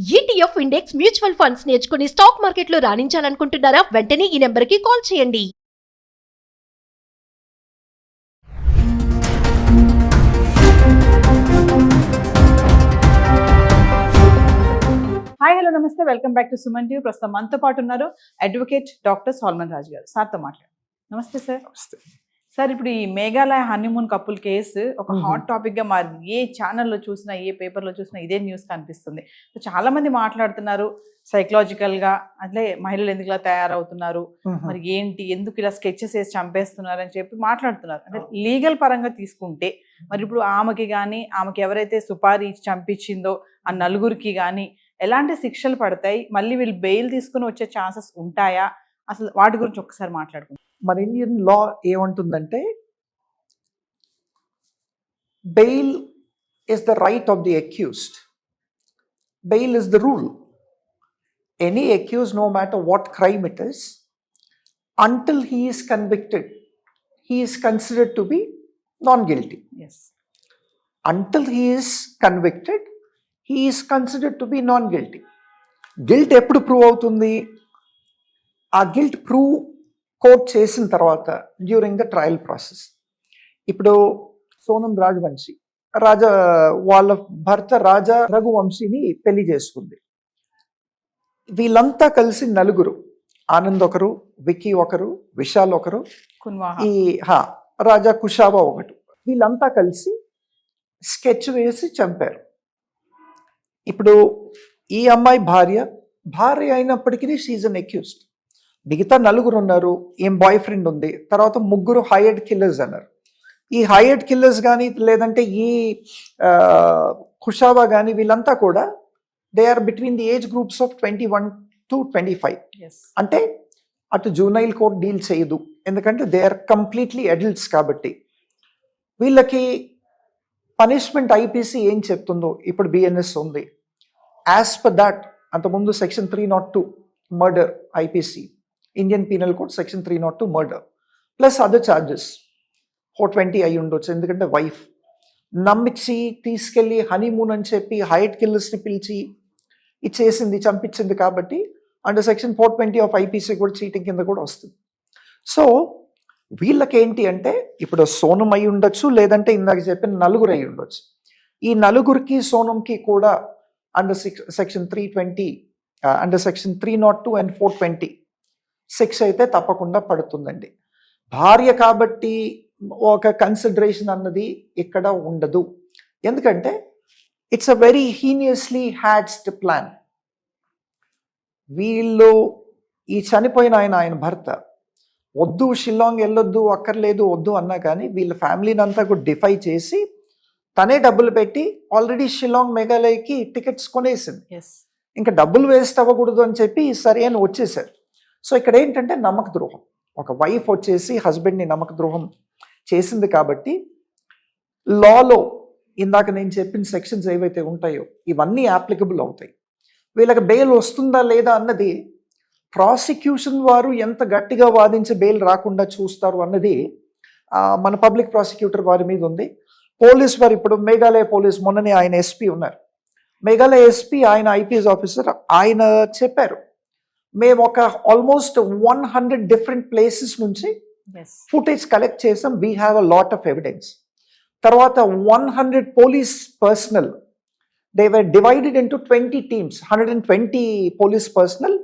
ETF index mutual funds నేర్చుకుని stock మార్కెట్లో రాణించాలనుకుంటున్నారా? వెంటనే ఈ నెంబర్కి కాల్ చేయండి. హాయ్ హలో నమస్తే, welcome back to Suman TV. ప్రస్తుతం మనతో పాటు ఉన్నారు అడ్వకేట్ డాక్టర్ సాల్మన్ రాజు గారు. సార్తో మాట్లాడు. నమస్తే సార్. సార్, ఇప్పుడు ఈ మేఘాలయ హనీమూన్ కపుల్ కేసు ఒక హాట్ టాపిక్ గా మారింది. ఏ ఛానల్లో చూసినా, ఏ పేపర్లో చూసినా ఇదే న్యూస్ కనిపిస్తుంది. సో చాలా మంది మాట్లాడుతున్నారు సైకలాజికల్ గా, అంటే మహిళలు ఎందుకు ఇలా తయారవుతున్నారు, మరి ఏంటి, ఎందుకు ఇలా స్కెచెస్ వేసి చంపేస్తున్నారు అని చెప్పి మాట్లాడుతున్నారు. అంటే లీగల్ పరంగా తీసుకుంటే మరి ఇప్పుడు ఆమెకి కానీ, ఆమెకి ఎవరైతే సుపారీ ఇచ్చి చంపించిందో ఆ నలుగురికి కానీ ఎలాంటి శిక్షలు పడతాయి, మళ్ళీ వీళ్ళు బెయిల్ తీసుకుని వచ్చే ఛాన్సెస్ ఉంటాయా, అసలు వాటి గురించి ఒకసారి మాట్లాడుకుంటాం. మన ఇండియన్ లా ఏమంటుందంటే, bail is the right of the accused, bail is the rule. Any accuse, no matter what crime it is, until he is convicted, he is considered to be non-guilty. Yes. Until he is convicted, he is considered to be non-guilty. Guilt ఎప్పుడు prove అవుతుంది? ఆ guilt prove court చేసిన తర్వాత during the trial process. ఇప్పుడు సోనం రాజవంశీ వాళ్ళ భర్త రాజా రఘువంశీని పెళ్లి చేసుకుంది. వీళ్ళంతా కలిసి నలుగురు, ఆనంద్ ఒకరు, విక్కీ ఒకరు, విశాల్ ఒకరు, ఈ రాజా కుషావా ఒకటి, వీళ్ళంతా కలిసి స్కెచ్ వేసి చంపారు. ఇప్పుడు ఈ అమ్మాయి భార్య అయినప్పటికీ షీజ్ అన్ అక్యూజ్డ్. మిగతా నలుగురు ఉన్నారు, ఏం బాయ్ ఫ్రెండ్ ఉంది, తర్వాత ముగ్గురు హైయర్డ్ కిల్లర్స్ అన్నారు. ఈ హైయర్డ్ కిల్లర్స్ కానీ లేదంటే ఈ కుషావా కానీ వీళ్ళంతా కూడా they are between the age groups of 21 to 25. అంటే అటు జూనైల్ కోర్ట్ డీల్ చేయదు, ఎందుకంటే దే ఆర్ కంప్లీట్లీ అడల్ట్స్. కాబట్టి వీళ్ళకి పనిష్మెంట్ ఐపీసీ ఏం చెప్తుందో ఇప్పుడు బిఎన్ఎస్ ఉంది. యాజ్ పర్ దాట్ అంతకుముందు section 302 murder IPC, Indian penal code section 302 murder plus other charges 420 అయి ఉండొచ్చు. ఎందుకంటే వైఫ్ నమ్మించి తీసుకెళ్ళి హనీమూన్ అని చెప్పి హైట్ కిల్లర్స్ని పిలిచి ఇచ్చేసింది, చంపించింది. కాబట్టి అండర్ సెక్షన్ 420 ఆఫ్ ఐపీసీ కూడా చీటింగ్ కింద కూడా వస్తుంది. సో వీళ్ళకేంటి అంటే, ఇప్పుడు సోనం అయి ఉండొచ్చు, లేదంటే ఇందాక చెప్పిన నలుగురు అయి ఉండొచ్చు. ఈ నలుగురికి సోనంకి కూడా under section 320 under section 302 and 420 శిక్ష అయితే తప్పకుండా పడుతుందండి. భార్య కాబట్టి ఒక కన్సిడరేషన్ అన్నది ఇక్కడ ఉండదు. ఎందుకంటే ఇట్స్ అ వెరీ హీనియస్లీ హ్యాడ్స్డ్ ప్లాన్. వీళ్ళు ఈ చనిపోయిన ఆయన భర్త వద్దు, షిల్లాంగ్ వెళ్ళొద్దు, అక్కర్లేదు, వద్దు అన్నా కానీ వీళ్ళ ఫ్యామిలీని అంతా కూడా డిఫై చేసి తనే డబ్బులు పెట్టి ఆల్రెడీ షిల్లాంగ్ మేఘాలయకి టికెట్స్ కొనేసింది. ఇంకా డబ్బులు వేస్ట్ అవ్వకూడదు అని చెప్పి సరే అని వచ్చేసారు. సో ఇక్కడ ఏంటంటే నమ్మక ద్రోహం. ఒక వైఫ్ వచ్చేసి హస్బెండ్ని నమ్మక ద్రోహం చేసింది. కాబట్టి లాలో ఇందాక నేను చెప్పిన సెక్షన్స్ ఏవైతే ఉంటాయో ఇవన్నీ అప్లికబుల్ అవుతాయి. వీళ్ళకి బెయిల్ వస్తుందా లేదా అన్నది ప్రాసిక్యూషన్ వారు ఎంత గట్టిగా వాదించి బెయిల్ రాకుండా చూస్తారు అన్నది మన పబ్లిక్ ప్రాసిక్యూటర్ వారి మీద ఉంది. పోలీస్ వారు ఇప్పుడు మేఘాలయ పోలీస్, మొన్ననే ఆయన ఎస్పీ ఉన్నారు, మేఘాలయ ఎస్పీ, ఆయన ఐపీఎస్ ఆఫీసర్, ఆయన చెప్పారు మేము ఒక ఆల్మోస్ట్ 100 డిఫరెంట్ ప్లేసెస్ నుంచి ఫుటేజ్ కలెక్ట్ చేసాం, we have a lot of evidence. తర్వాత 100 police personnel, they were divided into 20 teams. 120 police personnel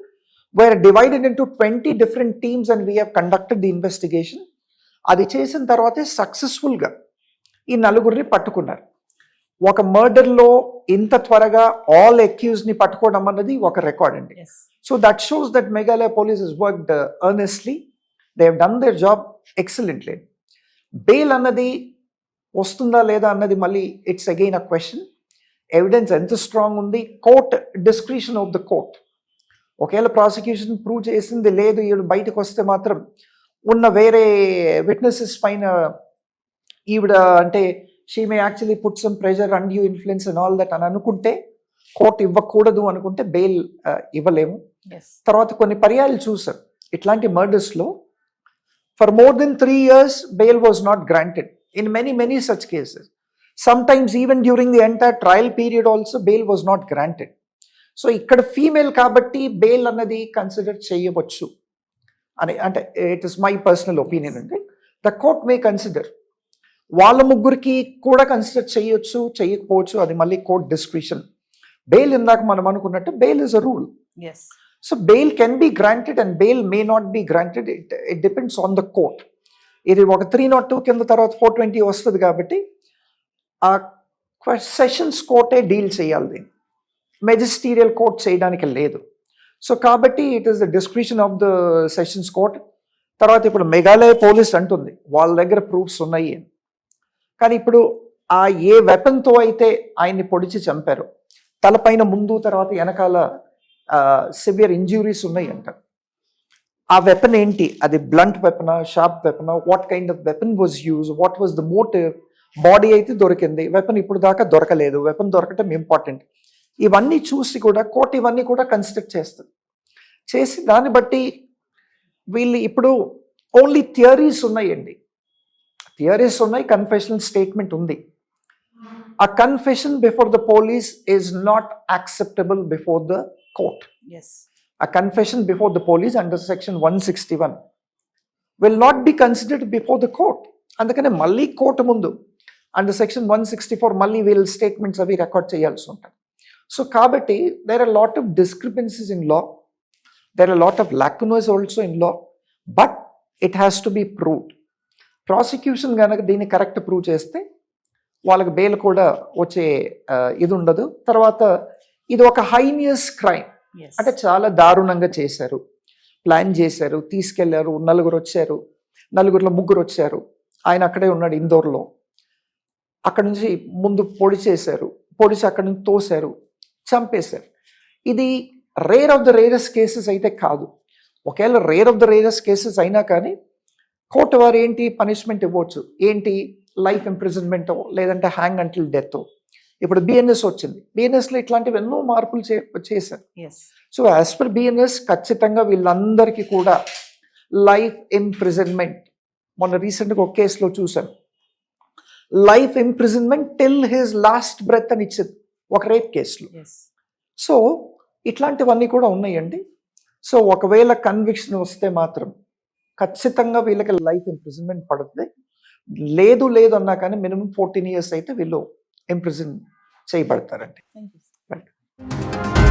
were divided into 20 different teams and we have conducted the investigation. అది చేసిన తర్వాతే సక్సెస్ఫుల్గా ఈ నలుగురిని పట్టుకున్నారు. ఒక మర్డర్లో ఇంత త్వరగా ఆల్ అక్యూజ్ని పట్టుకోవడం అన్నది ఒక రికార్డ్ అండి. So that shows that Meghalaya police has worked earnestly. They have done their job excellently. Bail అన్నది వస్తుందా లేదా అన్నది మళ్ళీ it's again a question. Evidence ఎంత స్ట్రాంగ్ ఉంది, court discretion of the court. ఒకవేళ ప్రాసిక్యూషన్ ప్రూవ్ చేసింది లేదు, ఈవిడ బయటకు వస్తే మాత్రం ఉన్న వేరే విట్నెసెస్ పైన ఈవిడ అంటే she may actually put some pressure, and you influence and all that అని అనుకుంటే, కోర్టు ఇవ్వకూడదు అనుకుంటే బెయిల్ ఇవ్వలేము. తర్వాత కొన్ని పర్యాలు చూసాం ఇట్లాంటి మర్డర్స్లో for more than 3 years bail was not granted in many such cases. Sometimes even during the entire trial period also bail was not granted. So ఇక్కడ ఫీమేల్ కాబట్టి బెయిల్ అన్నది కన్సిడర్ చేయవచ్చు అని, అంటే it is my personal opinion అండి. The court may consider. వాళ్ళ ముగ్గురికి కూడా కన్సిడర్ చేయొచ్చు, చేయకపోవచ్చు, అది మళ్ళీ కోర్ట్ డిస్క్రిషన్. బెయిల్ ఇందాక మనం అనుకున్నట్టు bail is a rule. Yes. So bail can be granted and bail may not be granted. It depends on the court. ఇది ఒక 302 కింద తర్వాత 420 వస్తుంది కాబట్టి ఆ సెషన్స్ కోర్టే డీల్ చేయాలి, దీన్ని మెజిస్టీరియల్ కోర్ట్ చేయడానికి లేదు. సో కాబట్టి it is the discretion of the sessions court. తర్వాత ఇప్పుడు మేఘాలయ పోలీస్ అంటుంది వాళ్ళ దగ్గర ప్రూఫ్స్ ఉన్నాయి అని. కానీ ఇప్పుడు ఆ ఏ వెపన్తో అయితే ఆయన్ని పొడిచి చంపారు, తలపైన ముందు తర్వాత వెనకాల సివియర్ ఇంజ్యూరీస్ ఉన్నాయి అంట. ఆ వెపన్ ఏంటి, అది బ్లంట్ వెపనా, షార్ప్ వెపనా, what kind of weapon was use, what was the motive. Body అయితే దొరికింది, వెపన్ ఇప్పుడు దాకా దొరకలేదు, వెపన్ దొరకటం ఇంపార్టెంట్. ఇవన్నీ చూసి కూడా కోర్టు ఇవన్నీ కూడా కన్సిడర్ చేస్తుంది. చేసి దాన్ని బట్టి వీళ్ళు ఇప్పుడు ఓన్లీ థియరీస్ ఉన్నాయండి, థియరీస్ ఉన్నాయి, కన్ఫెషనల్ స్టేట్మెంట్ ఉంది. ఆ confession before the police is not acceptable before the court. Yes. A confession before the police under section 161 will not be considered before the court. అందుకనే మళ్ళీ కోర్టు ముందు under section 164 మళ్ళీ వీళ్ళ statements అవి record చేయాల్సి ఉంటుంది. సో కాబట్టి there are lot of discrepancies in law, there are lot of lacunas also in law, but it has to be proved. Prosecution కనుక దీన్ని కరెక్ట్ ప్రూవ్ చేస్తే వాళ్ళకి బెయిల్ కూడా వచ్చే ఇది ఉండదు. తర్వాత ఇది ఒక హైనియస్ క్రైమ్, Yes. అంటే చాలా దారుణంగా చేశారు, ప్లాన్ చేశారు, తీసుకెళ్లారు, నలుగురు వచ్చారు, నలుగురిలో ముగ్గురు వచ్చారు, ఆయన అక్కడే ఉన్నాడు ఇందోర్లో, అక్కడ నుంచి ముందు పొడి చేశారు, పొడిచి అక్కడి నుంచి తోశారు, చంపేశారు. ఇది rare of the rarest cases అయితే కాదు. ఒకవేళ rare of the rarest cases అయినా కానీ కోర్టు వారు ఏంటి పనిష్మెంట్ ఇవ్వచ్చు, ఏంటి లైఫ్ ఇంప్రిజన్మెంటో లేదంటే హ్యాంగ్ అంటిల్ డెత్. ఇప్పుడు బిఎన్ఎస్ వచ్చింది, బిఎన్ఎస్లో ఇట్లాంటివి ఎన్నో మార్పులు చేశారు. Yes. So as per BNS ఖచ్చితంగా వీళ్ళందరికీ కూడా లైఫ్ ఇంప్రిజన్మెంట్. మొన్న రీసెంట్గా ఒక కేసులో చూశాను, life imprisonment till his last breath అని ఇచ్చింది ఒక రేప్ కేసులో. ఎస్. సో ఇట్లాంటివన్నీ కూడా ఉన్నాయండి. సో ఒకవేళ కన్విక్షన్ వస్తే మాత్రం ఖచ్చితంగా వీళ్ళకి లైఫ్ ఇంప్రిజన్మెంట్ పడుతుంది. లేదు లేదు అన్నా కానీ మినిమం 14 years అయితే వీళ్ళు ఇంప్రిజన్ చేయబడతారండి. Thank you. రైట్.